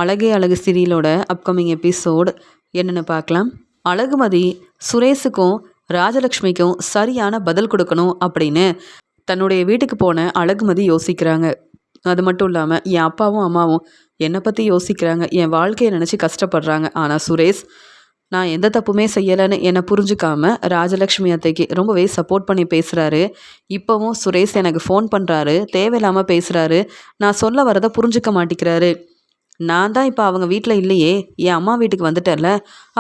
அழகே அழகு சீரியலோட upcoming episode என்னென்னு பார்க்கலாம். அழகுமதி சுரேஷுக்கும் ராஜலக்ஷ்மிக்கும் சரியான பதில் கொடுக்கணும் அப்படின்னு தன்னுடைய வீட்டுக்கு போன அழகுமதி யோசிக்கிறாங்க. அது மட்டும் இல்லாமல் என் அப்பாவும் அம்மாவும் என்னை பற்றி யோசிக்கிறாங்க, என் வாழ்க்கையை நினச்சி கஷ்டப்படுறாங்க. ஆனால் சுரேஷ் நான் எந்த தப்புமே செய்யலைன்னு என்னை புரிஞ்சுக்காம ராஜலக்ஷ்மி அத்தைக்கு ரொம்பவே சப்போர்ட் பண்ணி பேசுகிறாரு. இப்போவும் சுரேஷ் எனக்கு ஃபோன் பண்ணுறாரு, தேவையில்லாமல் பேசுகிறாரு, நான் சொல்ல வரதை புரிஞ்சுக்க மாட்டேங்கிறாரு. நான் தான் இப்போ அவங்க வீட்டில் இல்லையே, என் அம்மா வீட்டுக்கு வந்துட்டேன்ல,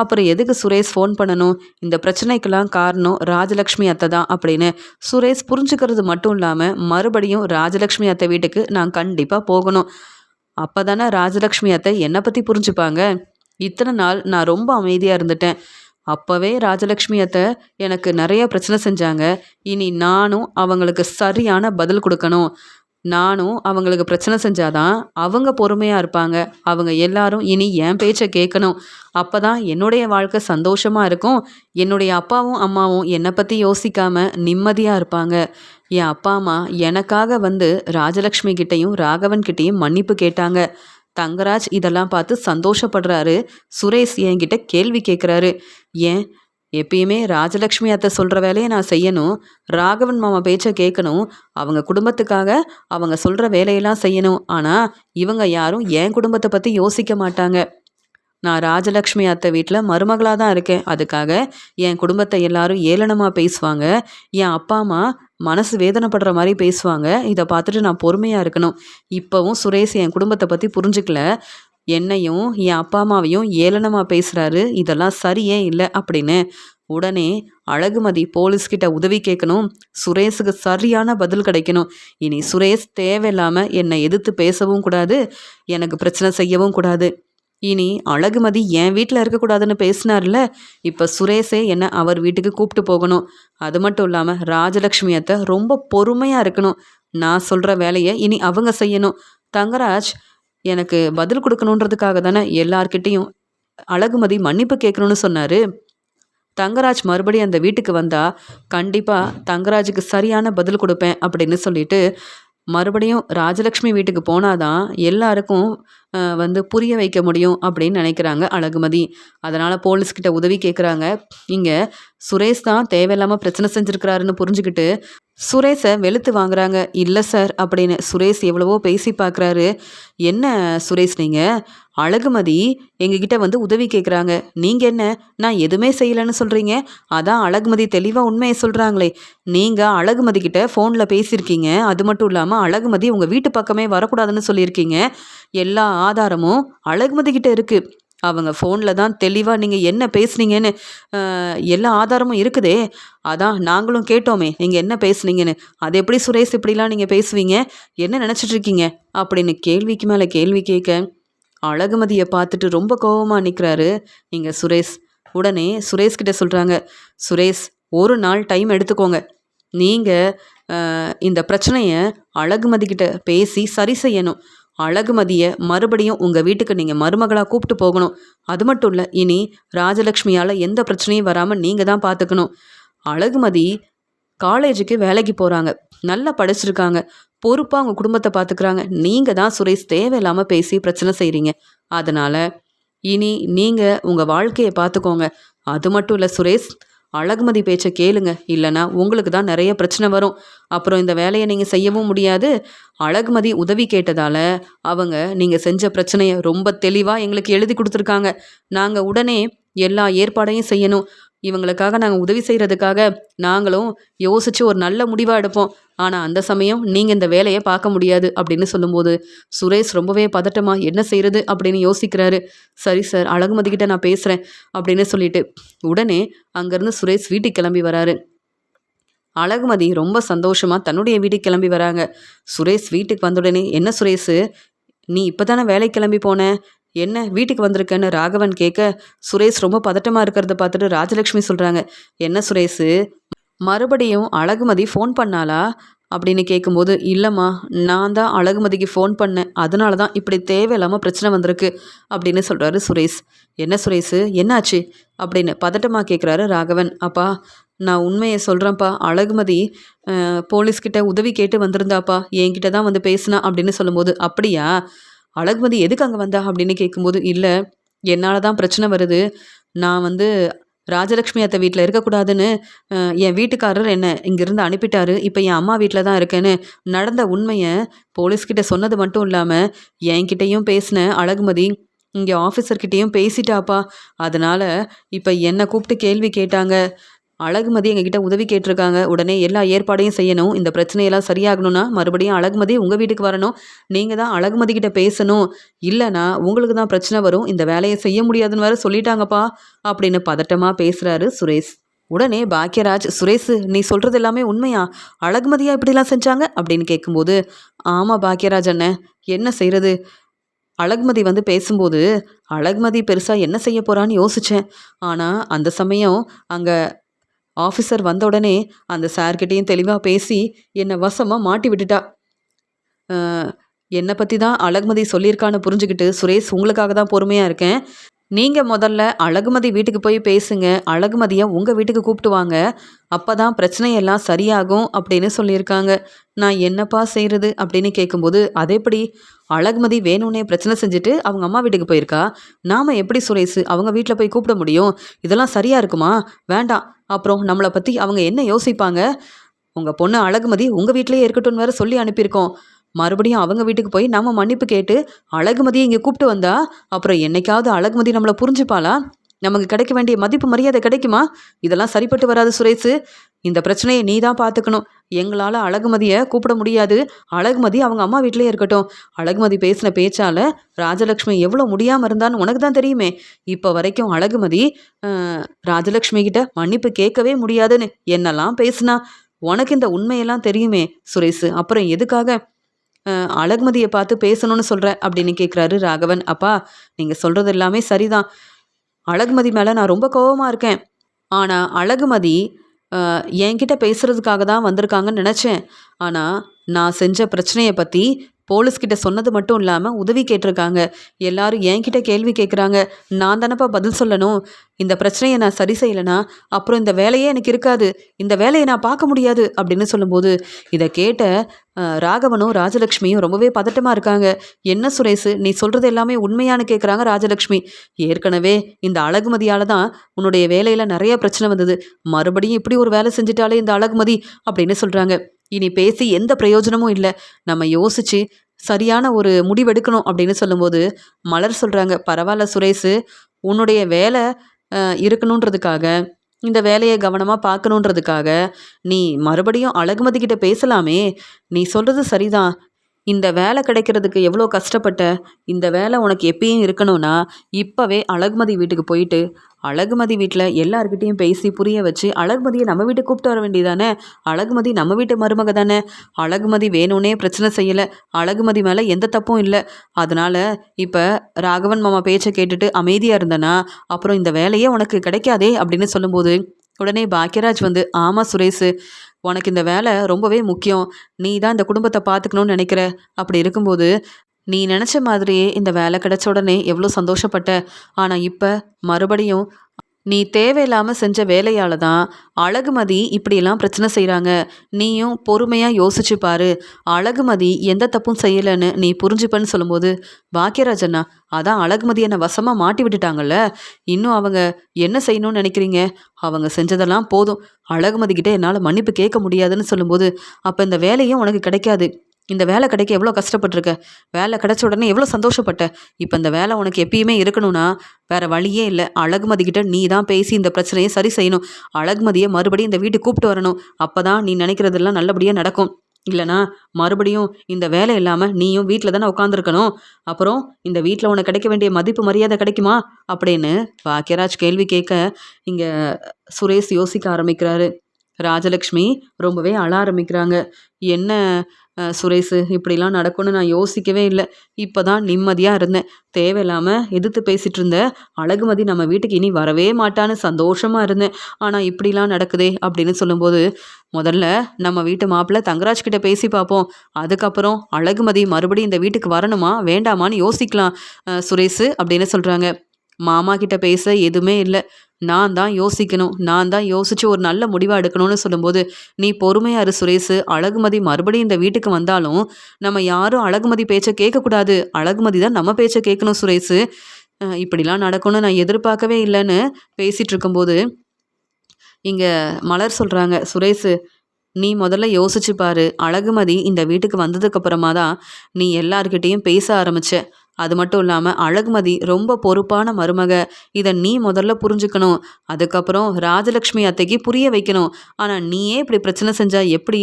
அப்புறம் எதுக்கு சுரேஷ் ஃபோன் பண்ணணும்? இந்த பிரச்சனைக்கெல்லாம் காரணம் ராஜலக்ஷ்மி அத்தை தான் அப்படின்னு சுரேஷ் புரிஞ்சுக்கிறது மட்டும் இல்லாமல் மறுபடியும் ராஜலக்ஷ்மி அத்தை வீட்டுக்கு நான் கண்டிப்பாக போகணும். அப்போ தானே ராஜலக்ஷ்மி அத்தை என்னை பற்றி புரிஞ்சுப்பாங்க. இத்தனை நாள் நான் ரொம்ப அமைதியாக இருந்துட்டேன். அப்போவே ராஜலக்ஷ்மி அத்தை எனக்கு நிறைய பிரச்சனை செஞ்சாங்க. இனி நானும் அவங்களுக்கு சரியான பதில் கொடுக்கணும். நானும் அவங்களுக்கு பிரச்சனை செஞ்சாதான் அவங்க பொறுமையாக இருப்பாங்க. அவங்க எல்லாரும் இனி என் பேச்சை கேட்கணும். அப்போ தான் என்னுடைய வாழ்க்கை சந்தோஷமாக இருக்கும். என்னுடைய அப்பாவும் அம்மாவும் என்னை பற்றி யோசிக்காமல் நிம்மதியாக இருப்பாங்க. என் அப்பா அம்மா எனக்காக வந்து ராஜலக்ஷ்மி கிட்டேயும் ராகவன் கிட்டேயும் மன்னிப்பு கேட்டாங்க. தங்கராஜ் இதெல்லாம் பார்த்து சந்தோஷப்படுறாரு. சுரேஷ் என்கிட்ட கேள்வி கேட்குறாரு. ஏன் எப்பயுமே ராஜலக்ஷ்மி அத்தை சொல்கிற வேலையை நான் செய்யணும், ராகவன் மாமா பேச்சை கேட்கணும், அவங்க குடும்பத்துக்காக அவங்க சொல்கிற வேலையெல்லாம் செய்யணும். ஆனால் இவங்க யாரும் என் குடும்பத்தை பற்றி யோசிக்க மாட்டாங்க. நான் ராஜலக்ஷ்மி அத்தை வீட்டில் மருமகளாக தான் இருக்கேன். அதுக்காக என் குடும்பத்தை எல்லாரும் ஏளனமாக பேசுவாங்க. என் அப்பா அம்மா மனசு வேதனைப்படுற மாதிரி பேசுவாங்க. இதை பார்த்துட்டு நான் பொறுமையாக இருக்கணும். இப்போவும் சுரேஷ் என் குடும்பத்தை பற்றி புரிஞ்சுக்கல, என்னையும் என் அப்பா அம்மாவையும் ஏளனமாக பேசுகிறாரு. இதெல்லாம் சரியே இல்லை அப்படின்னு உடனே அழகுமதி போலீஸ்கிட்ட உதவி கேட்கணும். சுரேஷுக்கு சரியான பதில் கிடைக்கணும். இனி சுரேஷ் தேவையில்லாமல் என்னை எதிர்த்து பேசவும் கூடாது, எனக்கு பிரச்சனை செய்யவும் கூடாது. இனி அழகுமதி என் வீட்டில் இருக்கக்கூடாதுன்னு பேசினார்ல, இப்போ சுரேஷே என்னை அவர் வீட்டுக்கு கூப்பிட்டு போகணும். அது மட்டும் இல்லாமல் ராஜலக்ஷ்மி அத்தை ரொம்ப பொறுமையாக இருக்கணும். நான் சொல்கிற வேலையை இனி அவங்க செய்யணும். தங்கராஜ் எனக்கு பதில் கொடுக்கணுன்றதுக்காக தானே எல்லார்கிட்டேயும் அழகுமதி மன்னிப்பு கேட்கணும்னு சொன்னார். தங்கராஜ் மறுபடியும் அந்த வீட்டுக்கு வந்தால் கண்டிப்பாக தங்கராஜுக்கு சரியான பதில் கொடுப்பேன் அப்படின்னு சொல்லிட்டு மறுபடியும் ராஜலக்ஷ்மி வீட்டுக்கு போனாதான் எல்லாருக்கும் வந்து புரிய வைக்க முடியும் அப்படின்னு நினைக்கிறாங்க அழகுமதி. அதனால் போலீஸ்கிட்ட உதவி கேட்குறாங்க. இங்கே சுரேஷ் தான் தேவையில்லாமல் பிரச்சனை செஞ்சுருக்கிறாருன்னு புரிஞ்சுக்கிட்டு சுரேஷை வெளுத்து வாங்குறாங்க. இல்லை சார் அப்படின்னு சுரேஷ் எவ்வளவோ பேசி பார்க்குறாரு. என்ன சுரேஷ், நீங்கள் அழகுமதி எங்ககிட்ட வந்து உதவி கேட்குறாங்க, நீங்கள் என்ன நான் எதுவுமே செய்யலைன்னு சொல்கிறீங்க? அதான் அழகுமதி தெளிவாக உண்மையை சொல்கிறாங்களே. நீங்கள் அழகுமதி கிட்ட ஃபோனில் பேசியிருக்கீங்க. அது மட்டும் இல்லாமல் அழகுமதி உங்கள் வீட்டு பக்கமே வரக்கூடாதுன்னு சொல்லியிருக்கீங்க. எல்லா ஆதாரமும் அழகுமதி கிட்ட இருக்குது. அவங்க ஃபோனில் தான் தெளிவாக நீங்கள் என்ன பேசுனீங்கன்னு எல்லா ஆதாரமும் இருக்குதே. அதான் நாங்களும் கேட்டோமே நீங்கள் என்ன பேசுனீங்கன்னு. அது எப்படி சுரேஷ் இப்படிலாம் நீங்கள் பேசுவீங்க? என்ன நினச்சிட்ருக்கீங்க அப்படின்னு கேள்விக்கு மேலே கேள்வி கேட்க அழகுமதியை பார்த்துட்டு ரொம்ப கோபமாக நிற்கிறாரு இங்கே சுரேஷ். உடனே சுரேஷ்கிட்ட சொல்கிறாங்க, சுரேஷ் ஒரு நாள் டைம் எடுத்துக்கோங்க. நீங்கள் இந்த பிரச்சனையை அழகுமதி கிட்ட பேசி சரி செய்யணும். அழகுமதியை மறுபடியும் உங்கள் வீட்டுக்கு நீங்கள் மருமகளாக கூப்பிட்டு போகணும். அது மட்டும் இல்லை, இனி ராஜலக்ஷ்மியால் எந்த பிரச்சனையும் வராமல் நீங்கள் தான் பார்த்துக்கணும். அழகுமதி காலேஜுக்கு வேலைக்கு போகிறாங்க, நல்லா படிச்சிருக்காங்க, பொறுப்பாக அவங்க குடும்பத்தை பார்த்துக்கிறாங்க. நீங்கள் தான் சுரேஷ் தேவையில்லாமல் பேசி பிரச்சனை செய்கிறீங்க. அதனால் இனி நீங்கள் உங்கள் வாழ்க்கையை பார்த்துக்கோங்க. அது மட்டும் இல்லை சுரேஷ், அழகுமதி பேச்சை கேளுங்க, இல்லைனா உங்களுக்கு தான் நிறைய பிரச்சனை வரும். அப்புறம் இந்த வேலையை நீங்கள் செய்யவும் முடியாது. அழகுமதி உதவி கேட்டதால் அவங்க நீங்கள் செஞ்ச பிரச்சனையை ரொம்ப தெளிவாக எங்களுக்கு எழுதி கொடுத்துருக்காங்க. நாங்கள் உடனே எல்லா ஏற்பாடையும் செய்யணும். இவங்களுக்காக நாங்கள் உதவி செய்கிறதுக்காக நாங்களும் யோசித்து ஒரு நல்ல முடிவாக எடுப்போம். ஆனால் அந்த சமயம் நீங்கள் இந்த வேலையை பார்க்க முடியாது அப்படின்னு சொல்லும்போது சுரேஷ் ரொம்பவே பதட்டமாக என்ன செய்கிறது அப்படின்னு யோசிக்கிறாரு. சரி சார், அழகுமதிக்கிட்ட நான் பேசுகிறேன் அப்படின்னு சொல்லிட்டு உடனே அங்கேருந்து சுரேஷ் வீட்டுக்கு கிளம்பி வராரு. அழகுமதி ரொம்ப சந்தோஷமாக தன்னுடைய வீட்டுக்கு கிளம்பி வராங்க. சுரேஷ் வீட்டுக்கு வந்த உடனே, என்ன சுரேஷ், நீ இப்போ தானே வேலைக்கு கிளம்பி போன, என்ன வீட்டுக்கு வந்திருக்கேன்னு ராகவன் கேட்க சுரேஷ் ரொம்ப பதட்டமாக இருக்கிறத பார்த்துட்டு ராஜலக்ஷ்மி சொல்கிறாங்க, என்ன சுரேஷ் மறுபடியும் அழகுமதி ஃபோன் பண்ணாளா அப்படின்னு கேட்கும்போது, இல்லைம்மா நான் தான் அழகுமதிக்கு ஃபோன் பண்ணேன், அதனால தான் இப்படி தேவையில்லாமல் பிரச்சனை வந்திருக்கு அப்படின்னு சொல்கிறாரு சுரேஷ். என்ன சுரேஷ் என்னாச்சு அப்படின்னு பதட்டமாக கேட்குறாரு ராகவன். அப்பா நான் உண்மையை சொல்கிறேன்ப்பா, அழகுமதி போலீஸ்கிட்ட உதவி கேட்டு வந்திருந்தாப்பா, என்கிட்ட தான் வந்து பேசினா அப்படின்னு சொல்லும்போது, அப்படியா அழகுமதி எதுக்கு அங்கே வந்தா அப்படின்னு கேட்கும்போது, இல்லை என்னால் தான் பிரச்சனை வருது. நான் வந்து ராஜலக்ஷ்மி அத்தை வீட்டில் இருக்கக்கூடாதுன்னு என் வீட்டுக்காரர் என்னை இங்கேருந்து அனுப்பிட்டாரு. இப்போ என் அம்மா வீட்டில் தான் இருக்கேன்னு நடந்த உண்மையை போலீஸ்கிட்ட சொன்னது மட்டும் இல்லாமல் என்கிட்டயும் பேசின அழகுமதி இங்கே ஆஃபீஸர்கிட்டேயும் பேசிட்டாப்பா. அதனால் இப்போ என்னை கூப்பிட்டு கேள்வி கேட்டாங்க. அழகுமதி எங்ககிட்ட உதவி கேட்டிருக்காங்க. உடனே எல்லா ஏற்பாடையும் செய்யணும். இந்த பிரச்சனையெல்லாம் சரியாகணும்னா மறுபடியும் அழகுமதி உங்கள் வீட்டுக்கு வரணும். நீங்கள் தான் அழகுமதி கிட்ட பேசணும். இல்லைனா உங்களுக்கு தான் பிரச்சனை வரும். இந்த வேலையை செய்ய முடியாதுன்னு வேற சொல்லிட்டாங்கப்பா அப்படின்னு பதட்டமாக பேசுகிறாரு சுரேஷ். உடனே பாக்யராஜ், சுரேஷ் நீ சொல்கிறது எல்லாமே உண்மையா? அழகுமதியா இப்படிலாம் செஞ்சாங்க அப்படின்னு கேட்கும்போது, ஆமாம் பாக்யராஜ் அண்ணன், என்ன செய்கிறது? அழகுமதி வந்து பேசும்போது அழகுமதி பெருசாக என்ன செய்ய போகிறான்னு யோசித்தேன். ஆனால் அந்த சமயம் அங்கே ஆஃபீஸர் வந்த உடனே அந்த சார்கிட்டையும் தெளிவாக பேசி என்னை வசமாக மாட்டி விட்டுட்டா. என்னை பற்றி தான் அழகுமதி சொல்லியிருக்கான்னு புரிஞ்சுக்கிட்டு, சுரேஷ் உங்களுக்காக தான் பொறுமையாக இருக்கேன். நீங்கள் முதல்ல அழகுமதி வீட்டுக்கு போய் பேசுங்க. அழகுமதியை உங்கள் வீட்டுக்கு கூப்பிட்டு வாங்க. அப்போ தான் பிரச்சனையெல்லாம் சரியாகும் அப்படின்னு சொல்லியிருக்காங்க. நான் என்னப்பா செய்கிறது அப்படின்னு கேட்கும்போது, அதேப்படி அழகுமதி வேணும்னே பிரச்சனை செஞ்சுட்டு அவங்க அம்மா வீட்டுக்கு போயிருக்கா. நாம் எப்படி சுரேஷ் அவங்க வீட்டில் போய் கூப்பிட முடியும்? இதெல்லாம் சரியாக இருக்குமா? வேண்டாம். அப்புறம் நம்மளை பற்றி அவங்க என்ன யோசிப்பாங்க? உங்கள் பொண்ணு அழகுமதி உங்கள் வீட்டிலேயே இருக்கட்டும்னு வேறு சொல்லி அனுப்பியிருக்கோம். மறுபடியும் அவங்க வீட்டுக்கு போய் நம்ம மன்னிப்பு கேட்டு அழகுமதியை இங்கே கூப்பிட்டு வந்தா அப்புறம் என்னைக்காவது அழகுமதி நம்மளை புரிஞ்சுப்பாளா? நமக்கு கிடைக்க வேண்டிய மதிப்பு மரியாதை கிடைக்குமா? இதெல்லாம் சரிப்பட்டு வராது சுரேஷ். இந்த பிரச்சனையை நீ தான் பார்த்துக்கணும். எங்களால் அழகுமதியை கூப்பிட முடியாது. அழகுமதி அவங்க அம்மா வீட்டிலே இருக்கட்டும். அழகுமதி பேசின பேச்சால் ராஜலக்ஷ்மி எவ்வளோ முடியாமல் இருந்தான்னு உனக்கு தான் தெரியுமே. இப்போ வரைக்கும் அழகுமதி ராஜலக்ஷ்மி கிட்ட மன்னிப்பு கேட்கவே முடியாதுன்னு என்னெல்லாம் பேசுனா. உனக்கு இந்த உண்மையெல்லாம் தெரியுமே சுரேஷ். அப்புறம் எதுக்காக அழகுமதியை பார்த்து பேசணும்னு சொல்கிற அப்படின்னு கேட்குறாரு ராகவன். அப்பா நீங்கள் சொல்கிறது எல்லாமே சரிதான். அழகுமதி மேலே நான் ரொம்ப கோபமாக இருக்கேன். ஆனால் அழகுமதி என்கிட்ட பேசுகிறதுக்காக தான் வந்திருக்காங்கன்னு நினச்சேன். ஆனால் நான் செஞ்ச பிரச்சனையை பற்றி போலீஸ்கிட்ட சொன்னது மட்டும் இல்லாமல் உதவி கேட்டிருக்காங்க. எல்லாரும் என்கிட்ட கேள்வி கேட்குறாங்க. நான் தானப்பா பதில் சொல்லணும். இந்த பிரச்சனையை நான் சரி செய்யலைனா அப்புறம் இந்த வேலையே எனக்கு இருக்காது. இந்த வேலையை நான் பார்க்க முடியாது அப்படின்னு சொல்லும்போது இதை கேட்ட ராகவனும் ராஜலக்ஷ்மியும் ரொம்பவே பதட்டமாக இருக்காங்க. என்ன சுரேஷ் நீ சொல்கிறது எல்லாமே உண்மையானு கேட்குறாங்க ராஜலக்ஷ்மி. ஏற்கனவே இந்த அழகுமதியால் தான் உன்னுடைய வேலையில் நிறைய பிரச்சனை வந்தது. மறுபடியும் இப்படி ஒரு வேலை செஞ்சுட்டாலே இந்த அழகுமதி அப்படின்னு சொல்கிறாங்க. இனி பேசி எந்த பிரயோஜனமும் இல்லை. நம்ம யோசித்து சரியான ஒரு முடிவெடுக்கணும் அப்படின்னு சொல்லும்போது மலர் சொல்கிறாங்க, பரவாயில்ல சுரேஷ், உன்னுடைய வேலை இருக்கணுன்றதுக்காக இந்த வேலையை கவனமாக பார்க்கணுன்றதுக்காக நீ மறுபடியும் அழகுமதி கிட்ட பேசலாமே. நீ சொல்கிறது சரிதான். இந்த வேலை கிடைக்கிறதுக்கு எவ்வளோ கஷ்டப்பட்ட. இந்த வேலை உனக்கு எப்பயும் இருக்கணும்னா இப்போவே அழகுமதி வீட்டுக்கு போயிட்டு அழகுமதி வீட்டில் எல்லார்கிட்டையும் பேசி புரிய வச்சு அழகுமதியை நம்ம வீட்டுக்கு கூப்பிட்டு வர வேண்டியதானே. அழகுமதி நம்ம வீட்டு மருமக தானே. அழகுமதி வேணும்னே பிரச்சனை செய்யலை. அழகுமதி மேலே எந்த தப்பும் இல்லை. அதனால் இப்போ ராகவன் மாமா பேச்சை கேட்டுட்டு அமைதியாக இருந்தனா அப்புறம் இந்த வேலையே உனக்கு கிடைக்காதே அப்படின்னு சொல்லும்போது உடனே பாக்யராஜ் வந்து, ஆமாம் சுரேஷ், உனக்கு இந்த வேலை ரொம்பவே முக்கியம். நீ தான் இந்த குடும்பத்தை பார்த்துக்கணும்னு நினைக்கிற. அப்படி இருக்கும்போது நீ நினச்ச மாதிரியே இந்த வேலை கிடைச்ச உடனே எவ்வளோ சந்தோஷப்பட்ட. ஆனால் இப்போ மறுபடியும் நீ தேவையில்லாமல் செஞ்ச வேலையால் தான் அழகுமதி இப்படியெல்லாம் பிரச்சனை செய்கிறாங்க. நீயும் பொறுமையாக யோசிச்சு பாரு. அழகுமதி எந்த தப்பும் செய்யலைன்னு நீ புரிஞ்சுப்பன்னு சொல்லும்போது, பாக்யராஜண்ணா அதான் அழகுமதி என்னை வசமாக மாட்டி விட்டுட்டாங்கல்ல. இன்னும் அவங்க என்ன செய்யணும்னு நினைக்கிறீங்க? அவங்க செஞ்சதெல்லாம் போதும். அழகுமதிக்கிட்ட என்னால் மன்னிப்பு கேட்க முடியாதுன்னு சொல்லும்போது, அப்போ இந்த வேலையும் உனக்கு கிடைக்காது. இந்த வேலை கிடைக்க எவ்வளோ கஷ்டப்பட்டிருக்க. வேலை கிடைச்ச உடனே எவ்வளோ சந்தோஷப்பட்ட. இப்போ இந்த வேலை உனக்கு எப்பயுமே இருக்கணும்னா வேறு வழியே இல்லை. அழகுமதிக்கிட்ட நீ தான் பேசி இந்த பிரச்சனையை சரி செய்யணும். அழகுமதியை மறுபடியும் இந்த வீட்டுக்கு கூப்பிட்டு வரணும். அப்போ தான் நீ நினைக்கிறதெல்லாம் நல்லபடியாக நடக்கும். இல்லைனா மறுபடியும் இந்த வேலை இல்லாமல் நீயும் வீட்டில் தானே உட்காந்துருக்கணும். அப்புறம் இந்த வீட்டில் உனக்கு கிடைக்க வேண்டிய மதிப்பு மரியாதை கிடைக்குமா அப்படின்னு பாக்யராஜ் கேள்வி கேட்க இங்கே சுரேஷ் யோசிக்க ஆரம்பிக்கிறாரு. ராஜலக்ஷ்மி ரொம்பவே அழ ஆரம்பிக்கிறாங்க. என்ன சுரேஷ், இப்படிலாம் நடக்கும்னு நான் யோசிக்கவே இல்லை. இப்போ தான் நிம்மதியாக இருந்தேன். தேவையில்லாமல் எதிர்த்து பேசிகிட்டு இருந்த அழகுமதி நம்ம வீட்டுக்கு இனி வரவே மாட்டான்னு சந்தோஷமாக இருந்தேன். ஆனால் இப்படிலாம் நடக்குதே அப்படின்னு சொல்லும்போது, முதல்ல நம்ம வீட்டு மாப்பிள்ளை தங்கராஜ் கிட்ட பேசி பார்ப்போம். அதுக்கப்புறம் அழகுமதி மறுபடியும் இந்த வீட்டுக்கு வரணுமா வேண்டாமான்னு யோசிக்கலாம் சுரேஷ் அப்படின்னு சொல்கிறாங்க. மாமா கிட்ட பேச எதுவுமே இல்லை. நான் தான் யோசிக்கணும். நான் தான் யோசிச்சு ஒரு நல்ல முடிவா எடுக்கணும்னு சொல்லும்போது, "நீ பொறுமையா இரு சுரேஷு. அழகுமதி மறுபடியும் இந்த வீட்டுக்கு வந்தாலும், நம்ம யாரும் அழகுமதி பேச்ச கேட்கக்கூடாது. அழகுமதி தான் நம்ம பேச்ச கேட்கணும் சுரேஷு. இப்படிலாம் நடக்கும்னு நான் எதிர்பார்க்கவே இல்லன்னு" பேசிட்டு இருக்கும்போது, இங்க மலர் சொல்றாங்க, "சுரேஷு, நீ முதல்ல யோசிச்சு பாரு. அழகுமதி இந்த வீட்டுக்கு வந்ததுக்கு அப்புறமா தான் நீ எல்லார்கிட்டயும் பேச ஆரம்பிச்ச. அது மட்டும் இல்லாம அழகுமதி ரொம்ப பொறுப்பான மருமக. இத நீ முதல்ல புரிஞ்சுக்கணும். அதுக்கப்புறம் ராஜலட்சுமி அத்தைக்கு புரிய வைக்கணும். ஆனா நீயே இப்படி பிரச்சனை செஞ்சா எப்படி?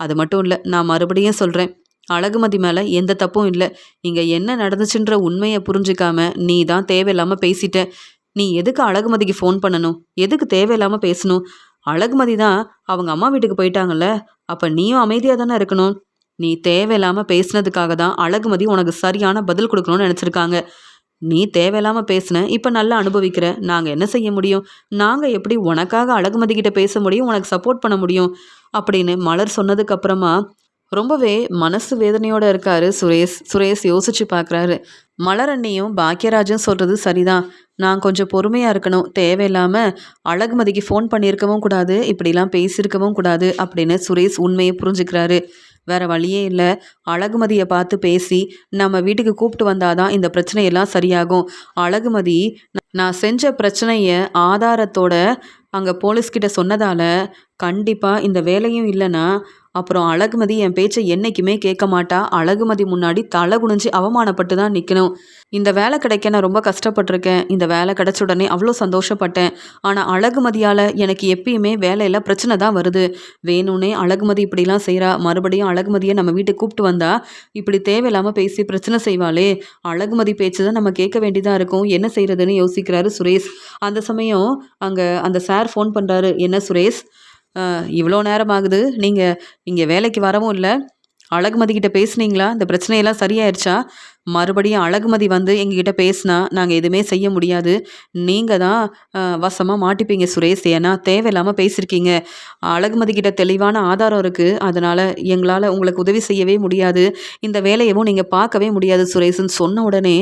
அது மட்டும் இல்ல, நான் மறுபடியும் சொல்றேன். அழகுமதி மேல எந்த தப்பும் இல்ல. இங்க என்ன நடந்துச்சுன்ற உண்மைய புரிஞ்சுக்காம நீ தான் தேவையில்லாம பேசிட்ட. நீ எதுக்கு அழகுமதிக்கு ஃபோன் பண்ணணும்? எதுக்கு தேவையில்லாம பேசணும்? அழகுமதி தான் அவங்க அம்மா வீட்டுக்கு போயிட்டாங்கல்ல. அப்ப நீயும் அமைதியா தானே இருக்கணும். நீ தேவையில்லாம பேசினதுக்காக தான் அழகுமதி உனக்கு சரியான பதில் கொடுக்கணும்னு நினச்சிருக்காங்க. நீ தேவையில்லாம பேசுன. இப்ப நல்லா அனுபவிக்கிற. நாங்க என்ன செய்ய முடியும்? நாங்க எப்படி உனக்காக அழகுமதி கிட்ட பேச முடியும்? உனக்கு சப்போர்ட் பண்ண முடியும்? அப்படின்னு மலர் சொன்னதுக்கு அப்புறமா ரொம்பவே மனசு வேதனையோட இருக்காரு சுரேஷ். சுரேஷ் யோசிச்சு பார்க்குறாரு. மலர் அண்ணியும் பாக்யராஜும் சொல்றது சரிதான். நான் கொஞ்சம் பொறுமையா இருக்கணும். தேவையில்லாம அழகுமதிக்கு ஃபோன் பண்ணியிருக்கவும் கூடாது. இப்படிலாம் பேசியிருக்கவும் கூடாது அப்படின்னு சுரேஷ் உண்மையை புரிஞ்சுக்கிறாரு. வேற வழியே இல்ல. அழகுமதிய பார்த்து பேசி நம்ம வீட்டுக்கு கூப்பிட்டு வந்தாதான் இந்த பிரச்சனையெல்லாம் சரியாகும். அழகுமதி நான் செஞ்ச பிரச்சனைய ஆதாரத்தோட அங்க போலீஸ்கிட்ட சொன்னதால கண்டிப்பா இந்த வேலையும் இல்லைன்னா அப்புறம் அழகுமதி என் பேச்சை என்னைக்குமே கேட்க மாட்டா. அழகுமதி முன்னாடி தலை குனிஞ்சு அவமானப்பட்டு தான் நிற்கணும். இந்த வேலை கிடைக்க நான் ரொம்ப கஷ்டப்பட்டிருக்கேன். இந்த வேலை கிடைச்ச உடனே அவ்வளோ சந்தோஷப்பட்டேன். ஆனால் அழகுமதியால் எனக்கு எப்பயுமே வேலையில் பிரச்சனை தான் வருது. வேணும்னே அழகுமதி இப்படிலாம் செய்கிறா. மறுபடியும் அழகுமதியை நம்ம வீட்டுக்கு கூப்பிட்டு வந்தா இப்படி தேவையில்லாமல் பேசி பிரச்சனை செய்வாளே. அழகுமதி பேச்சு தான் நம்ம கேட்க வேண்டியதாக இருக்கும். என்ன செய்கிறதுன்னு யோசிக்கிறாரு சுரேஷ். அந்த சமயம் அங்கே அந்த சார் ஃபோன் பண்ணுறாரு. என்ன சுரேஷ், இவ்வளோ நேரம் ஆகுது. நீங்கள் இங்கே வேலைக்கு வரவும் இல்லை. அழகுமதி கிட்ட பேசுனீங்களா? இந்த பிரச்சனையெல்லாம் சரியாயிருச்சா? மறுபடியும் அழகுமதி வந்து எங்ககிட்ட பேசினா நாங்கள் எதுவுமே செய்ய முடியாது. நீங்கள் தான் வசமாக மாட்டிப்பீங்க சுரேஷ். ஏன்னா தேவையில்லாமல் பேசியிருக்கீங்க. அழகுமதி கிட்ட தெளிவான ஆதாரம் இருக்குது. அதனால் எங்களால் உங்களுக்கு உதவி செய்யவே முடியாது. இந்த வேலையவும் நீங்கள் பார்க்கவே முடியாது சுரேஷ்ன்னு சொன்ன உடனே,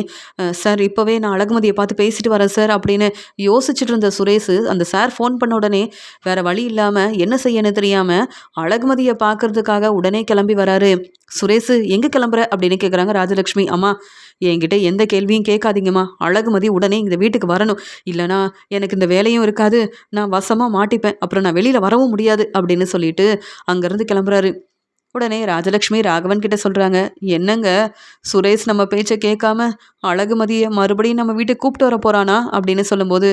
சார் இப்போவே நான் அழகுமதியை பார்த்து பேசிட்டு வரேன் சார் அப்படின்னு யோசிச்சுட்டு இருந்த சுரேஷ் அந்த சார் ஃபோன் பண்ண உடனே வேறு வழி இல்லாமல் என்ன செய்யன்னு தெரியாமல் அழகுமதியை பார்க்கறதுக்காக உடனே கிளம்பி வராரு. சுரேஷ் எங்கே கிளம்புற அப்படின்னு கேட்குறாங்க ராஜலக்ஷ்மி. அம்மா, என்கிட்ட எந்த கேள்வியும் கேட்காதீங்கம்மா. அழகுமதி உடனே இந்த வீட்டுக்கு வரணும். இல்லைனா எனக்கு இந்த வேலையும் இருக்காது. நான் வசமாக மாட்டிப்பேன். அப்புறம் நான் வெளியில் வரவும் முடியாது அப்படின்னு சொல்லிட்டு அங்கேருந்து கிளம்புறாரு. உடனே ராஜலக்ஷ்மி ராகவன் கிட்ட சொல்கிறாங்க, என்னங்க சுரேஷ் நம்ம பேச்சை கேட்காம அழகுமதியை மறுபடியும் நம்ம வீட்டுக்கு கூப்பிட்டு வர போகிறானா அப்படின்னு சொல்லும்போது,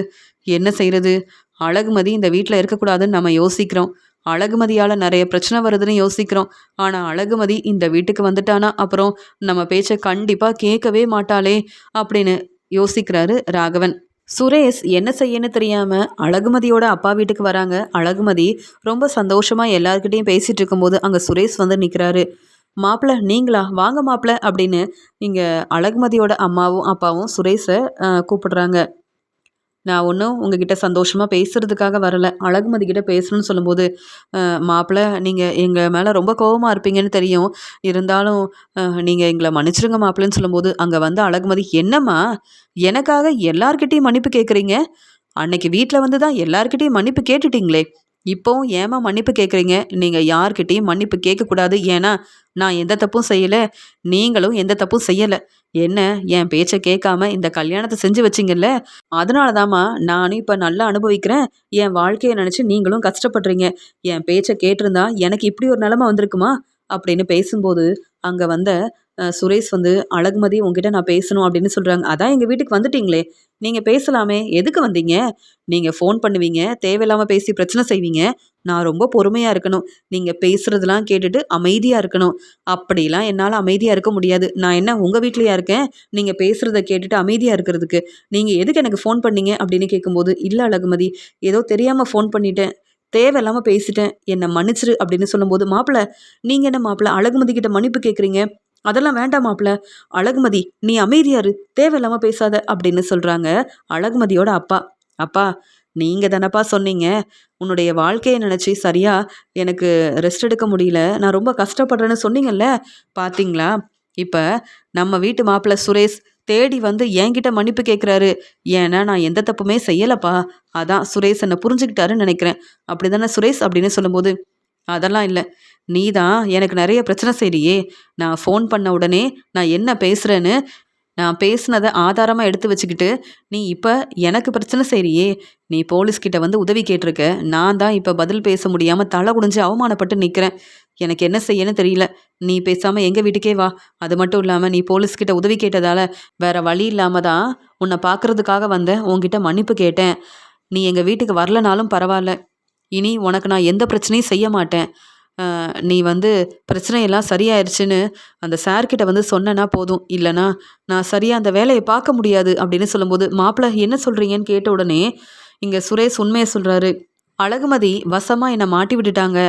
என்ன செய்கிறது, அழகுமதி இந்த வீட்டில் இருக்கக்கூடாதுன்னு நம்ம யோசிக்கிறோம். அழகுமதியால் நிறைய பிரச்சனை வருதுன்னு யோசிக்கிறோம். ஆனால் அழகுமதி இந்த வீட்டுக்கு வந்துட்டானா அப்புறம் நம்ம பேச்சை கண்டிப்பாக கேட்கவே மாட்டாளே அப்படின்னு யோசிக்கிறாரு ராகவன். சுரேஷ் என்ன செய்யன்னு தெரியாமல் அழகுமதியோட அப்பா வீட்டுக்கு வராங்க. அழகுமதி ரொம்ப சந்தோஷமாக எல்லாருக்கிட்டையும் பேசிகிட்டு இருக்கும்போது அங்கே சுரேஷ் வந்து நிற்கிறாரு. மாப்பிள்ள நீங்களா, வாங்க மாப்பிள்ள அப்படின்னு இங்கே அழகுமதியோட அம்மாவும் அப்பாவும் சுரேஷை கூப்பிடுறாங்க. நான் ஒன்றும் உங்ககிட்ட சந்தோஷமாக பேசுகிறதுக்காக வரலை, அழகுமதி கிட்ட பேசணும்னு சொல்லும்போது, மாப்பிள்ள நீங்கள் எங்கள் மேலே ரொம்ப கோபமாக இருப்பீங்கன்னு தெரியும். இருந்தாலும் நீங்கள் எங்களை மன்னிச்சிடுங்க மாப்பிள்ளன்னு சொல்லும்போது, அங்கே வந்து அழகுமதி, என்னம்மா எனக்காக எல்லார்கிட்டையும் மன்னிப்பு கேட்குறீங்க? அன்னைக்கு வீட்டில் வந்து தான் எல்லார்கிட்டையும் மன்னிப்பு கேட்டுட்டீங்களே. இப்போவும் ஏமா மன்னிப்பு கேட்குறீங்க? நீங்கள் யார்கிட்டையும் மன்னிப்பு கேட்கக்கூடாது. ஏன்னா நான் எந்த தப்பும் செய்யலை, நீங்களும் எந்த தப்பும் செய்யலை. என்ன என் பேச்சை கேட்காம இந்த கல்யாணத்தை செஞ்சு வச்சிங்கல்ல, அதனால தாம்மா நானும் இப்போ நல்லா அனுபவிக்கிறேன். என் வாழ்க்கையை நினச்சி நீங்களும் கஷ்டப்படுறீங்க. என் பேச்சை கேட்டிருந்தா எனக்கு இப்படி ஒரு நிலமை வந்திருக்குமா அப்படின்னு பேசும்போது அங்கே வந்த சுரேஷ் வந்து, அழகுமதி உங்ககிட்ட நான் பேசணும் அப்படின்னு சொல்கிறாங்க. அதான் எங்கள் வீட்டுக்கு வந்துட்டீங்களே, நீங்கள் பேசலாமே, எதுக்கு வந்தீங்க? நீங்கள் ஃபோன் பண்ணுவீங்க, தேவையில்லாமல் பேசி பிரச்சனை செய்வீங்க. நான் ரொம்ப பொறுமையாக இருக்கணும். நீங்கள் பேசுகிறதெல்லாம் கேட்டுட்டு அமைதியாக இருக்கணும். அப்படிலாம் என்னால் அமைதியாக இருக்க முடியாது. நான் என்ன உங்கள் வீட்லையா இருக்கேன் நீங்கள் பேசுகிறத கேட்டுட்டு அமைதியாக இருக்கிறதுக்கு? நீங்கள் எதுக்கு எனக்கு ஃபோன் பண்ணீங்க அப்படின்னு கேட்கும்போது, இல்லை அழகுமதி, ஏதோ தெரியாமல் ஃபோன் பண்ணிட்டேன், தேவையில்லாமல் பேசிட்டேன், என்னை மன்னிச்சிரு அப்படின்னு சொல்லும்போது, மாப்பிள்ள நீங்கள் என்ன மாப்பிள்ள அழகுமதி கிட்ட மன்னிப்பு கேட்குறீங்க? அதெல்லாம் வேண்டாம் மாப்பிள்ள. அழகுமதி நீ அமைதியாரு, தேவையில்லாமல் பேசாத அப்படின்னு சொல்கிறாங்க அழகுமதியோட அப்பா. அப்பா, நீங்கள் தானப்பா சொன்னீங்க உன்னுடைய வாழ்க்கையை நினச்சி சரியா எனக்கு ரெஸ்ட் எடுக்க முடியல, நான் ரொம்ப கஷ்டப்படுறேன்னு சொன்னீங்கல்ல. பார்த்தீங்களா, இப்போ நம்ம வீட்டு மாப்பிள்ளை சுரேஷ் தேடி வந்து என்கிட்ட மன்னிப்பு கேட்குறாரு. ஏன்னா நான் எந்த தப்புமே செய்யலப்பா. அதான் சுரேஷ் என்னை புரிஞ்சுக்கிட்டாருன்னு நினைக்கிறேன். அப்படி தானே சுரேஷ் அப்படின்னு சொல்லும்போது, அதெல்லாம் இல்லை. நீ தான் எனக்கு நிறைய பிரச்சனை செய்றியே. நான் ஃபோன் பண்ண உடனே நான் என்ன பேசுகிறேன்னு நான் பேசுனதை ஆதாரமாக எடுத்து வச்சுக்கிட்டு நீ இப்போ எனக்கு பிரச்சனை செய்றியே. நீ போலீஸ்கிட்ட வந்து உதவி கேட்டிருக்க. நான் தான் இப்போ பதில் பேச முடியாமல் தலை குடிஞ்சு அவமானப்பட்டு நிற்கிறேன். எனக்கு என்ன செய்யன்னு தெரியல. நீ பேசாமல் எங்கள் வீட்டுக்கே வா. அது மட்டும் இல்லாமல் நீ போலீஸ்கிட்ட உதவி கேட்டதால் வேற வழி இல்லாமல் தான் உன்னை பார்க்கறதுக்காக வந்தேன். உன்கிட்ட மன்னிப்பு கேட்டேன். நீ எங்கள் வீட்டுக்கு வரலனாலும் பரவாயில்ல. இனி உனக்கு நான் எந்த பிரச்சனையும் செய்ய மாட்டேன். நீ வந்து பிரச்சனையெல்லாம் சரியாயிருச்சுன்னு அந்த சார்கிட்ட வந்து சொன்னனா போதும். இல்லைனா நான் சரியாக அந்த வேலையை பார்க்க முடியாது அப்படின்னு சொல்லும்போது, மாப்பிள்ளை என்ன சொல்கிறீங்கன்னு கேட்ட உடனே இங்கே சுரேஷ் உண்மையை சொல்கிறாரு. அழகுமதி வசமாக என்னை மாட்டி விட்டுட்டாங்க.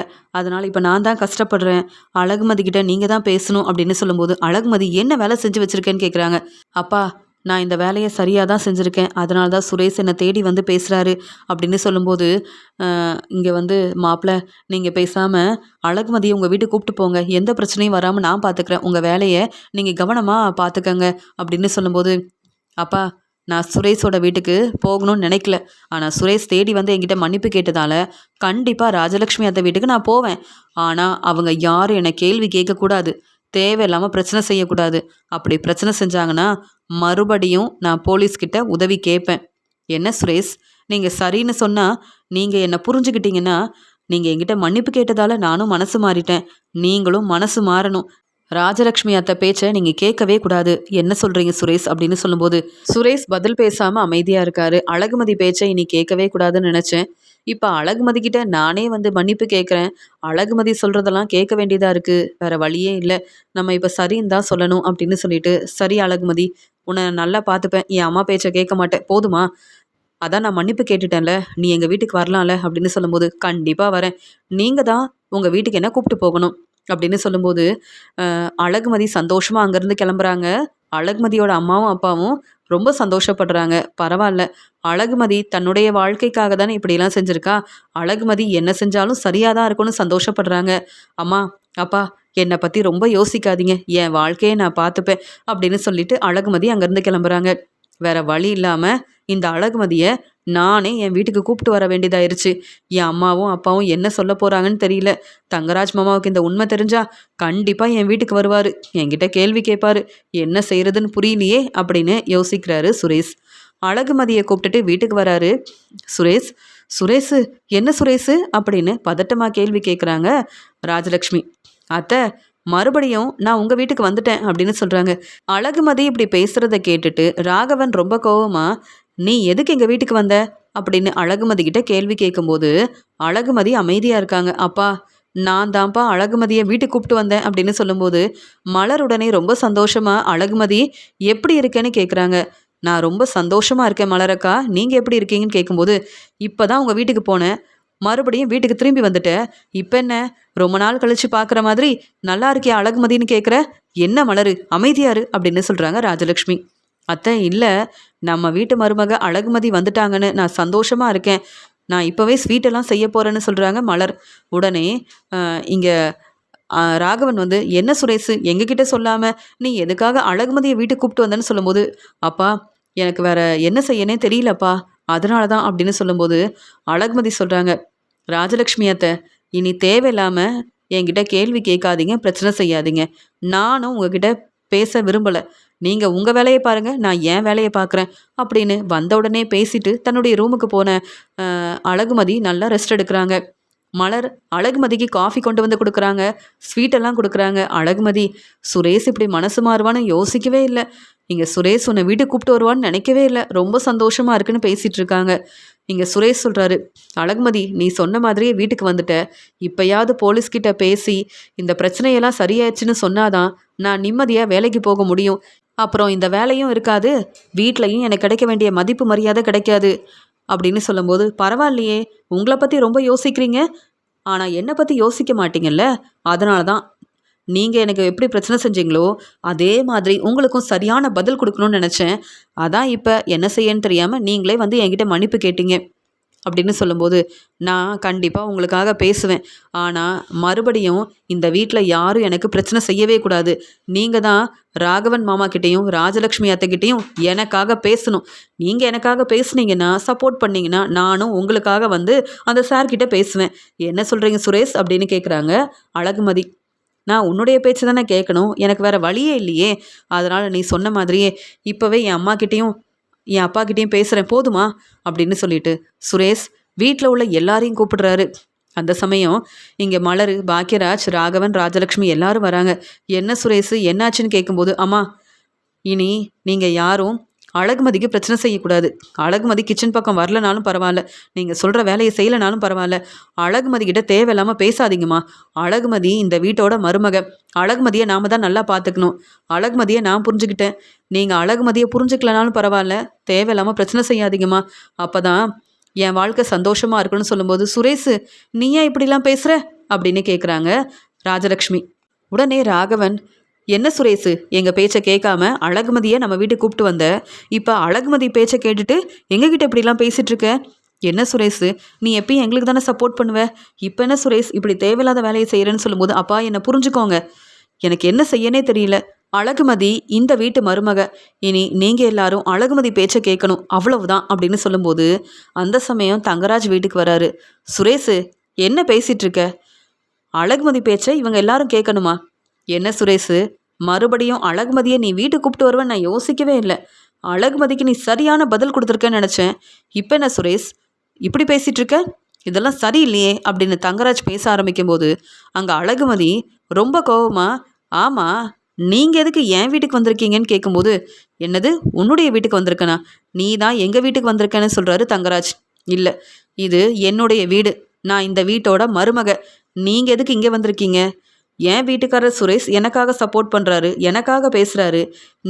அதனால் இப்போ நான் தான் கஷ்டப்படுறேன். அழகுமதி கிட்ட நீங்கள் தான் பேசணும் அப்படின்னு சொல்லும்போது, அழகுமதி என்ன வேலை செஞ்சு வச்சுருக்கேன்னு கேட்குறாங்க. அப்பா, நான் இந்த வேலையை சரியாக தான் செஞ்சுருக்கேன். அதனால தான் சுரேஷ் என்னை தேடி வந்து பேசுகிறாரு அப்படின்னு சொல்லும்போது, இங்கே வந்து மாப்பிள்ளை, நீங்கள் பேசாமல் அழகுமதியை உங்கள் வீட்டுக்கு கூப்பிட்டு போங்க. எந்த பிரச்சனையும் வராமல் நான் பார்த்துக்கிறேன். உங்கள் வேலையை நீங்கள் கவனமாக பார்த்துக்கங்க அப்படின்னு சொல்லும்போது, அப்பா, நான் சுரேஷோட வீட்டுக்கு போகணும்னு நினைக்கல. ஆனால் சுரேஷ் தேடி வந்து என்கிட்ட மன்னிப்பு கேட்டதால் கண்டிப்பாக ராஜலக்ஷ்மி அத்தை வீட்டுக்கு நான் போவேன். ஆனால் அவங்க யாரும் என்னை கேள்வி கேட்கக்கூடாது. தேவையில்லாமல் பிரச்சனை செய்யக்கூடாது. அப்படி பிரச்சனை செஞ்சாங்கன்னா மறுபடியும் நான் போலீஸ்கிட்ட உதவி கேட்பேன். என்ன சுரேஷ், நீங்கள் சரின்னு சொன்னால் நீங்கள் என்னை புரிஞ்சுக்கிட்டீங்கன்னா, நீங்கள் என்கிட்ட மன்னிப்பு கேட்டதால் நானும் மனசு மாறிட்டேன். நீங்களும் மனசு மாறணும். ராஜலக்ஷ்மி அத்தை பேச்சை நீங்கள் கேட்கவே கூடாது. என்ன சொல்கிறீங்க சுரேஷ் அப்படின்னு சொல்லும்போது, சுரேஷ் பதில் பேசாமல் அமைதியாக இருக்காரு. அழகுமதி பேச்சை இனி கேட்கவே கூடாதுன்னு நினச்சேன். இப்போ அழகுமதி கிட்ட நானே வந்து மன்னிப்பு கேட்குறேன். அழகுமதி சொல்கிறதெல்லாம் கேட்க வேண்டியதாக இருக்குது. வேறு வழியே இல்லை. நம்ம இப்போ சரின்னு தான் சொல்லணும் அப்படின்னு சொல்லிட்டு, சரி அழகுமதி, உன்னை நல்லா பார்த்துப்பேன். என் அம்மா பேச்சை கேட்க மாட்டேன். போதுமா? அதான் நான் மன்னிப்பு கேட்டுட்டேன்ல. நீ எங்கள் வீட்டுக்கு வரலாம்ல அப்படின்னு சொல்லும்போது, கண்டிப்பாக வரேன். நீங்கள் தான் உங்கள் வீட்டுக்கு என்ன கூப்பிட்டு போகணும் அப்படின்னு சொல்லும்போது, அழகுமதி சந்தோஷமாக அங்கேருந்து கிளம்புறாங்க. அழகுமதியோட அம்மாவும் அப்பாவும் ரொம்ப சந்தோஷப்படுறாங்க. பரவாயில்ல, அழகுமதி தன்னுடைய வாழ்க்கைக்காக தானே இப்படியெல்லாம் செஞ்சுருக்கா. அழகுமதி என்ன செஞ்சாலும் சரியாக தான் இருக்கும்னு சந்தோஷப்படுறாங்க. அம்மா, அப்பா, என்னை பற்றி ரொம்ப யோசிக்காதீங்க. என் வாழ்க்கையை நான் பார்த்துப்பேன் அப்படின்னு சொல்லிட்டு அழகுமதி அங்கேருந்து கிளம்புறாங்க. வேற வழி இல்லாமல் இந்த அழகுமதியை நானே என் வீட்டுக்கு கூப்பிட்டு வர வேண்டியதாயிருச்சு. என் அம்மாவும் அப்பாவும் என்ன சொல்ல போகிறாங்கன்னு தெரியல. தங்கராஜ் மாமாவுக்கு இந்த உண்மை தெரிஞ்சா கண்டிப்பாக என் வீட்டுக்கு வருவார். என்கிட்ட கேள்வி கேட்பாரு. என்ன செய்கிறதுன்னு புரியலையே அப்படின்னு யோசிக்கிறாரு சுரேஷ். அழகுமதியை கூப்பிட்டுட்டு வீட்டுக்கு வராரு சுரேஷ். சுரேஷு, என்ன சுரேஷு அப்படின்னு பதட்டமாக கேள்வி கேட்குறாங்க ராஜலக்ஷ்மி. அத்தை, மறுபடியும் நான் உங்கள் வீட்டுக்கு வந்துட்டேன் அப்படின்னு சொல்கிறாங்க. அழகுமதி இப்படி பேசுகிறத கேட்டுட்டு ராகவன் ரொம்ப கோவமா, நீ எதுக்கு எங்கள் வீட்டுக்கு வந்த அப்படின்னு அழகுமதி கிட்ட கேள்வி கேட்கும்போது அழகுமதி அமைதியாக இருக்காங்க. அப்பா, நான் தான்ப்பா அழகுமதியை வீட்டுக்கு கூப்பிட்டு வந்தேன் அப்படின்னு சொல்லும்போது மலர் உடனே ரொம்ப சந்தோஷமாக, அழகுமதி எப்படி இருக்கேன்னு கேட்குறாங்க. நான் ரொம்ப சந்தோஷமாக இருக்கேன் மலரக்கா, நீங்கள் எப்படி இருக்கீங்கன்னு கேட்கும்போது, இப்போ தான் உங்கள் வீட்டுக்கு போனேன், மறுபடியும் வீட்டுக்கு திரும்பி வந்துட்டேன். இப்போ என்ன, ரொம்ப நாள் கழிச்சு பார்க்குற மாதிரி நல்லா இருக்கே அழகுமதின்னு கேட்குற. என்ன மலரு, அமைதியாரு அப்படின்னு சொல்கிறாங்க ராஜலக்ஷ்மி. அத்தை, இல்லை, நம்ம வீட்டு மருமக அழகுமதி வந்துட்டாங்கன்னு நான் சந்தோஷமாக இருக்கேன். நான் இப்போவே ஸ்வீட்டெல்லாம் செய்ய போகிறேன்னு சொல்கிறாங்க மலர். உடனே இங்கே ராகவன் வந்து, என்ன சுரேஷ், எங்ககிட்ட சொல்லாமல் நீ எதுக்காக அழகுமதியை வீட்டுக்கு கூப்பிட்டு வந்தேன்னு சொல்லும்போது, அப்பா, எனக்கு வேற என்ன செய்யனே தெரியலப்பா, அதனால தான் அப்படின்னு சொல்லும்போது அழகுமதி சொல்கிறாங்க, ராஜலக்ஷ்மி அத்தை, இனி தேவையில்லாமல் என்கிட்ட கேள்வி கேட்காதீங்க, பிரச்சனை செய்யாதீங்க. நானும் உங்ககிட்ட பேச விரும்பலை. நீங்கள் உங்கள் வேலையை பாருங்கள், நான் என் வேலையை பார்க்குறேன் அப்படின்னு வந்த உடனே பேசிட்டு தன்னுடைய ரூமுக்கு போன அழகுமதி நல்லா ரெஸ்ட் எடுக்கிறாங்க. மலர் அழகுமதிக்கு காஃபி கொண்டு வந்து கொடுக்குறாங்க, ஸ்வீட்டெல்லாம் கொடுக்குறாங்க. அழகுமதி, சுரேஷ் இப்படி மனசு மாறுவான்னு யோசிக்கவே இல்லை. இங்கே சுரேஷ் உன்னை வீட்டுக்கு கூப்பிட்டு வருவான்னு நினைக்கவே இல்லை. ரொம்ப சந்தோஷமாக இருக்குன்னு பேசிகிட்டு இருக்காங்க. இங்கே சுரேஷ் சொல்கிறாரு, அழகுமதி, நீ சொன்ன மாதிரியே வீட்டுக்கு வந்துட்ட. இப்போயாவது போலீஸ்கிட்ட பேசி இந்த பிரச்சனையெல்லாம் சரியாயிடுச்சுன்னு சொன்னாதான் நான் நிம்மதியாக வேலைக்கு போக முடியும். அப்புறம் இந்த வேலையும் இருக்காது, வீட்லையும் எனக்கு கிடைக்க வேண்டிய மதிப்பு மரியாதை கிடைக்காது அப்படின்னு சொல்லும்போது, பரவாயில்லையே, உங்களை பற்றி ரொம்ப யோசிக்கிறீங்க, ஆனால் என்னை பற்றி யோசிக்க மாட்டீங்கல்ல. அதனால தான் நீங்கள் எனக்கு எப்படி பிரச்சனை செஞ்சீங்களோ அதே மாதிரி உங்களுக்கும் சரியான பதில் கொடுக்கணும்னு நினச்சேன். அதான் இப்போ என்ன செய்யன்னு தெரியாமல் நீங்களே வந்து என்கிட்ட மன்னிப்பு கேட்டீங்க. அப்படின்னு சொல்லும்போது, நான் கண்டிப்பாக உங்களுக்காக பேசுவேன். ஆனால் மறுபடியும் இந்த வீட்டில் யாரும் எனக்கு பிரச்சனை செய்யவே கூடாது. நீங்கள் தான் ராகவன் மாமா கிட்டேயும் ராஜலக்ஷ்மி அத்தைக்கிட்டேயும் எனக்காக பேசணும். நீங்கள் எனக்காக பேசுனீங்கன்னா, சப்போர்ட் பண்ணீங்கன்னா, நானும் உங்களுக்காக வந்து அந்த சார்கிட்ட பேசுவேன். என்ன சொல்கிறீங்க சுரேஷ் அப்படின்னு கேட்குறாங்க அழகுமதி. நான் உன்னுடைய பேச்சு தானே கேட்கணும். எனக்கு வேறு வழியே இல்லையே. அதனால் நீ சொன்ன மாதிரியே இப்போவே என் அம்மாக்கிட்டேயும் என் அப்பாக்கிட்டேயும் பேசுகிறேன் போதுமா அப்படின்னு சொல்லிட்டு சுரேஷ் வீட்டில் உள்ள எல்லாரையும் கூப்பிடுறாரு. அந்த சமயம் இங்கே மலர், பாக்யராஜ், ராகவன், ராஜலக்ஷ்மி எல்லாரும் வராங்க. என்ன சுரேஷ் என்னாச்சுன்னு கேட்கும்போது, அம்மா இனி நீங்கள் யாரும் அழகுமதிக்கு பிரச்சனை செய்யக்கூடாது. அழகுமதி கிச்சன் பக்கம் வரலனாலும் பரவாயில்ல, நீங்கள் சொல்கிற வேலையை செய்யலைனாலும் பரவாயில்ல, அழகுமதி கிட்ட தேவையில்லாமல் பேசாதீங்கம்மா. அழகுமதி இந்த வீட்டோட மருமக. அழகுமதியை நாம் தான் நல்லா பார்த்துக்கணும். அழகுமதியை நான் புரிஞ்சுக்கிட்டேன். நீங்கள் அழகுமதியை புரிஞ்சுக்கலனாலும் பரவாயில்ல, தேவையில்லாமல் பிரச்சனை செய்யாதீங்கம்மா. அப்போ தான் என் வாழ்க்கை சந்தோஷமாக இருக்குன்னு சொல்லும்போது, சுரேஷ் நீ ஏன் இப்படிலாம் பேசுகிற அப்படின்னு கேட்குறாங்க ராஜலக்ஷ்மி. உடனே ராகவன், என்ன சுரேஷு எங்கள் பேச்சை கேட்காம அழகுமதியை நம்ம வீட்டுக்கு கூப்பிட்டு வந்த, இப்போ அழகுமதி பேச்சை கேட்டுட்டு எங்ககிட்ட இப்படிலாம் பேசிகிட்டு இருக்க? என்ன சுரேஷ் நீ எப்பயும் எங்களுக்கு தானே சப்போர்ட் பண்ணுவ, இப்போ என்ன சுரேஷ் இப்படி தேவையில்லாத வேலையை செய்கிறேன்னு சொல்லும்போது, அப்பா என்னை புரிஞ்சுக்கோங்க, எனக்கு என்ன செய்யனே தெரியல. அழகுமதி இந்த வீட்டு மருமக. இனி நீங்கள் எல்லாரும் அழகுமதி பேச்சை கேட்கணும், அவ்வளவுதான் அப்படின்னு சொல்லும்போது, அந்த சமயம் தங்கராஜ் வீட்டுக்கு வராரு. சுரேஷு என்ன பேசிகிட்டு இருக்க? அழகுமதி பேச்சை இவங்க எல்லாரும் கேட்கணுமா? என்ன சுரேஷு மறுபடியும் அழகுமதியை நீ வீட்டுக்கு கூப்பிட்டு வருவேன்னு நான் யோசிக்கவே இல்லை. அழகுமதிக்கு நீ சரியான பதில் கொடுத்துருக்கேன்னு நினச்சேன். இப்போ என்ன சுரேஷ் இப்படி பேசிகிட்டு இருக்க? இதெல்லாம் சரியில்லையே அப்படின்னு தங்கராஜ் பேச ஆரம்பிக்கும் போது, அங்கே அழகுமதி ரொம்ப கோவமா, ஆமாம் நீங்கள் எதுக்கு என் வீட்டுக்கு வந்திருக்கீங்கன்னு கேட்கும்போது, என்னது உன்னுடைய வீட்டுக்கு வந்திருக்கனா? நீ தான் எங்கள் வீட்டுக்கு வந்திருக்கேன்னு சொல்கிறாரு தங்கராஜ். இல்லை, இது என்னுடைய வீடு, நான் இந்த வீட்டோட மருமக. நீங்கள் எதுக்கு இங்கே வந்திருக்கீங்க? என் வீட்டுக்காரர் சுரேஷ் எனக்காக சப்போர்ட் பண்ணுறாரு, எனக்காக பேசுகிறாரு.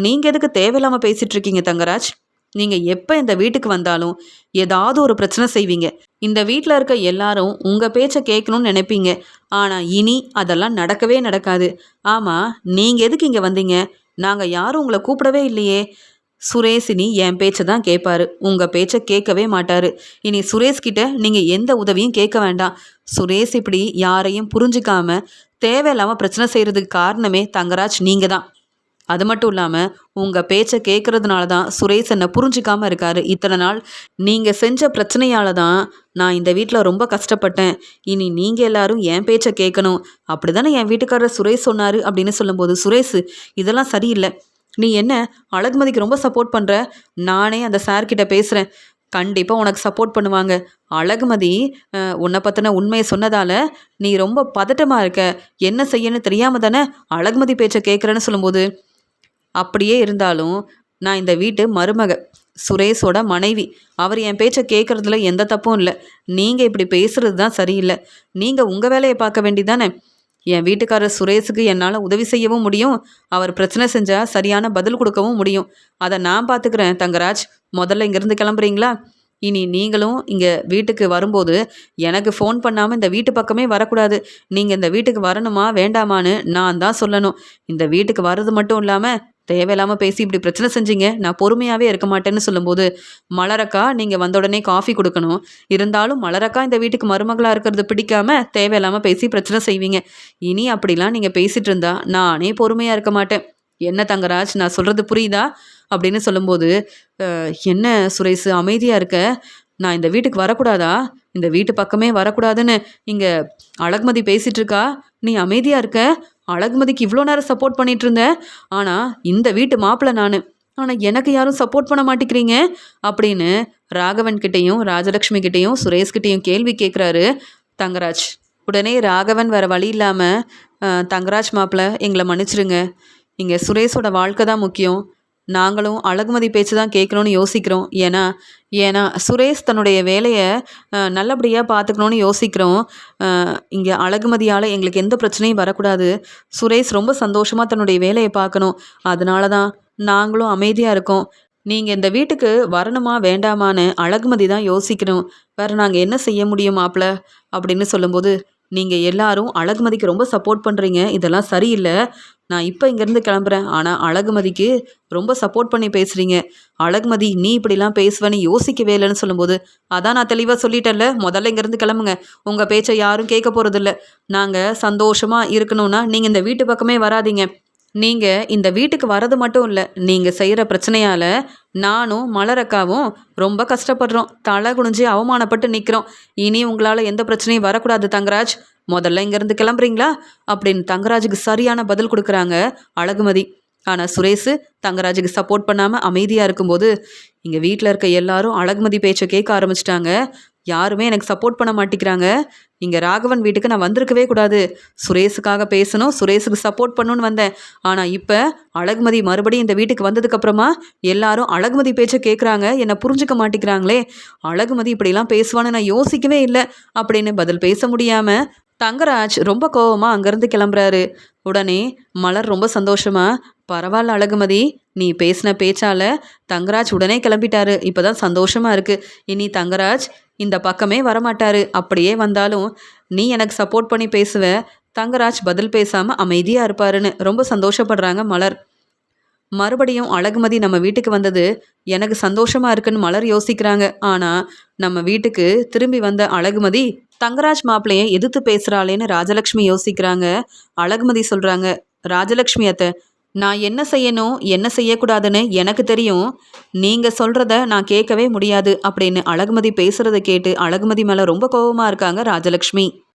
நீங்கள் எதுக்கு தேவையில்லாமல் பேசிகிட்டு இருக்கீங்க தங்கராஜ்? நீங்கள் எப்போ இந்த வீட்டுக்கு வந்தாலும் ஏதாவது ஒரு பிரச்சனை செய்வீங்க. இந்த வீட்டில் இருக்க எல்லாரும் உங்கள் பேச்சை கேட்கணும்னு நினைப்பீங்க. ஆனால் இனி அதெல்லாம் நடக்கவே நடக்காது. ஆமாம், நீங்கள் எதுக்கு இங்கே வந்தீங்க? நாங்கள் யாரும் உங்களை கூப்பிடவே இல்லையே. சுரேஷ் இனி என் பேச்சை தான் கேட்பாரு, உங்கள் பேச்சை கேட்கவே மாட்டார். இனி சுரேஷ்கிட்ட நீங்கள் எந்த உதவியும் கேட்க வேண்டாம். சுரேஷ் இப்படி யாரையும் புரிஞ்சிக்காம தேவையில்லாமல் பிரச்சனை செய்கிறதுக்கு காரணமே தங்கராஜ் நீங்கள் தான். அது மட்டும் இல்லாமல் உங்கள் பேச்சை கேட்குறதுனால தான் சுரேஷ் என்னை புரிஞ்சிக்காமல் இருக்கார். இத்தனை நாள் நீங்கள் செஞ்ச பிரச்சனையால் தான் நான் இந்த வீட்டில் ரொம்ப கஷ்டப்பட்டேன். இனி நீங்கள் எல்லாரும் என் பேச்சை கேட்கணும், அப்படி தானே என் வீட்டுக்காரர் சுரேஷ் சொன்னார் அப்படின்னு சொல்லும்போது, சுரேஷ் இதெல்லாம் சரியில்லை. நீ என்ன அழகுமதிக்கு ரொம்ப சப்போர்ட் பண்ணுற? நானே அந்த சார்கிட்ட பேசுகிறேன், கண்டிப்பாக உனக்கு சப்போர்ட் பண்ணுவாங்க. அழகுமதி உன்னை பற்றின உண்மையை சொன்னதால் நீ ரொம்ப பதட்டமாக இருக்க, என்ன செய்யன்னு தெரியாமல் தானே அழகுமதி பேச்சை கேட்குறேன்னு சொல்லும்போது, அப்படியே இருந்தாலும் நான் இந்த வீட்டு மருமக, சுரேஷோட மனைவி. அவர் என் பேச்சை கேட்குறதுல எந்த தப்பும் இல்லை. நீங்கள் இப்படி பேசுகிறது தான் சரியில்லை. நீங்கள் உங்கள் வேலையை பார்க்க வேண்டிதானே. என் வீட்டுக்காரர் சுரேஷுக்கு என்னால் உதவி செய்யவும் முடியும், அவர் பிரச்சனை செஞ்சால் சரியான பதில் கொடுக்கவும் முடியும். அதை நான் பார்த்துக்கிறேன் தங்கராஜ். முதல்ல இங்கேருந்து கிளம்புறீங்களா? இனி நீங்களும் இங்கே வீட்டுக்கு வரும்போது எனக்கு ஃபோன் பண்ணாமல் இந்த வீட்டு பக்கமே வரக்கூடாது. நீங்கள் இந்த வீட்டுக்கு வரணுமா வேண்டாமான்னு நான் தான் சொல்லணும். இந்த வீட்டுக்கு வர்றது மட்டும் இல்லாமல் தேவையில்லாமல் பேசி இப்படி பிரச்சனை செஞ்சீங்க, நான் பொறுமையாகவே இருக்க மாட்டேன்னு சொல்லும்போது, மலரக்கா நீங்கள் வந்த உடனே காஃபி கொடுக்கணும், இருந்தாலும் மலரக்கா இந்த வீட்டுக்கு மருமகளாக இருக்கிறது பிடிக்காம தேவையில்லாமல் பேசி பிரச்சனை செய்வீங்க. இனி அப்படிலாம் நீங்கள் பேசிகிட்டு இருந்தா நானே பொறுமையாக இருக்க மாட்டேன். என்ன தங்கராஜ் நான் சொல்கிறது புரியுதா அப்படின்னு சொல்லும்போது, என்ன சுரேஷ் அமைதியாக இருக்க? நான் இந்த வீட்டுக்கு வரக்கூடாதா? இந்த வீட்டு பக்கமே வரக்கூடாதுன்னு இங்கே அழகுமதி பேசிகிட்டு இருக்கா, நீ அமைதியாக இருக்க? அழகுமதிக்கு இவ்வளோ நேரம் சப்போர்ட் பண்ணிகிட்டு இருந்தேன், ஆனால் இந்த வீட்டு மாப்பிள்ளை நான், ஆனால் எனக்கு யாரும் சப்போர்ட் பண்ண மாட்டேங்கிறீங்க அப்படின்னு ராகவன் கிட்டேயும் ராஜலக்ஷ்மி கிட்டேயும் சுரேஷ்கிட்டையும் கேள்வி கேட்குறாரு தங்கராஜ். உடனே ராகவன் வேறு வழி இல்லாமல், தங்கராஜ் மாப்பிள்ளை எங்களை மன்னிச்சிருங்க, இங்கே சுரேஷோட வாழ்க்கை தான் முக்கியம், நாங்களும் அழகுமதி பேச்சு தான் கேட்கணுன்னு யோசிக்கிறோம். ஏன்னா சுரேஷ் தன்னுடைய வேலையை நல்லபடியாக பார்த்துக்கணுன்னு யோசிக்கிறோம். இங்கே அழகுமதியால் எங்களுக்கு எந்த பிரச்சனையும் வரக்கூடாது. சுரேஷ் ரொம்ப சந்தோஷமாக தன்னுடைய வேலையை பார்க்கணும். அதனால தான் நாங்களும் அமைதியாக இருக்கோம். நீங்கள் இந்த வீட்டுக்கு வரணுமா வேண்டாமான்னு அழகுமதி தான் யோசிக்கணும். வேறு நாங்கள் என்ன செய்ய முடியும் மாப்பிள்ள அப்படின்னு சொல்லும்போது, நீங்கள் எல்லாரும் அழகுமதிக்கு ரொம்ப சப்போர்ட் பண்ணுறீங்க, இதெல்லாம் சரியில்லை. நான் இப்போ இங்கேருந்து கிளம்புறேன். ஆனால் அழகுமதிக்கு ரொம்ப சப்போர்ட் பண்ணி பேசுகிறீங்க. அழகுமதி நீ இப்படிலாம் பேசுவேன்னு யோசிக்கவே இல்லைன்னு சொல்லும்போது, அதான் நான் தெளிவாக சொல்லிட்டேன்ல, முதல்ல இங்கேருந்து கிளம்புங்க. உங்கள் பேச்சை யாரும் கேட்க போகிறதில்ல. நாங்கள் சந்தோஷமாக இருக்கணும்னா நீங்கள் இந்த வீட்டு பக்கமே வராதீங்க. நீங்கள் இந்த வீட்டுக்கு வரது மட்டும் இல்லை, நீங்கள் செய்கிற பிரச்சனையால் நானும் மலரக்காவும் ரொம்ப கஷ்டப்படுறோம். தலை குனிஞ்சு அவமானப்பட்டு நிற்கிறோம். இனி உங்களால் எந்த பிரச்சனையும் வரக்கூடாது தங்கராஜ். முதல்ல இங்கேருந்து கிளம்புறீங்களா அப்படின்னு தங்கராஜுக்கு சரியான பதில் கொடுக்குறாங்க அழகுமதி. ஆனால் சுரேஷ் தங்கராஜுக்கு சப்போர்ட் பண்ணாமல் அமைதியாக இருக்கும்போது இங்கே வீட்டில் இருக்க எல்லாரும் அழகுமதி பேச்சை கேட்க ஆரம்பிச்சிட்டாங்க. யாருமே எனக்கு சப்போர்ட் பண்ண மாட்டேங்கிறாங்க. இங்கே ராகவன் வீட்டுக்கு நான் வந்திருக்கவே கூடாது. சுரேஷுக்காக பேசணும், சுரேஷுக்கு சப்போர்ட் பண்ணணும்னு வந்தேன். ஆனால் இப்போ அழகுமதி மறுபடியும் இந்த வீட்டுக்கு வந்ததுக்கப்புறமா எல்லாரும் அழகுமதி பேச்சை கேட்குறாங்க. என்னை புரிஞ்சுக்க மாட்டேங்கிறாங்களே. அழகுமதி இப்படிலாம் பேசுவான்னு நான் யோசிக்கவே இல்லை அப்படின்னு பதில் பேச முடியாமல் தங்கராஜ் ரொம்ப கோவமாக அங்கேருந்து கிளம்புறாரு. உடனே மலர் ரொம்ப சந்தோஷமா, பரவாயில்ல அழகுமதி, நீ பேசின பேச்சால தங்கராஜ் உடனே கிளம்பிட்டாரு. இப்போ தான் சந்தோஷமாக இருக்குது. இனி தங்கராஜ் இந்த பக்கமே வரமாட்டாரு. அப்படியே வந்தாலும் நீ எனக்கு சப்போர்ட் பண்ணி பேசுவ. தங்கராஜ் பதில் பேசாமல் அமைதியாக இருப்பாருன்னு ரொம்ப சந்தோஷப்படுறாங்க மலர். மறுபடியும் அழகுமதி நம்ம வீட்டுக்கு வந்தது எனக்கு சந்தோஷமாக இருக்குன்னு மலர் யோசிக்கிறாங்க. ஆனால் நம்ம வீட்டுக்கு திரும்பி வந்த அழகுமதி தங்கராஜ் மாப்பிள்ளையை எதிர்த்து பேசுகிறாளேன்னு ராஜலக்ஷ்மி யோசிக்கிறாங்க. அழகுமதி சொல்கிறாங்க, ராஜலக்ஷ்மி அத்தை, நான் என்ன செய்யணும் என்ன செய்யக்கூடாதுன்னு எனக்கு தெரியும். நீங்கள் சொல்கிறத நான் கேட்கவே முடியாது அப்படின்னு அழகுமதி பேசுகிறத கேட்டு அழகுமதி மேலே ரொம்ப கோபமாக இருக்காங்க ராஜலக்ஷ்மி.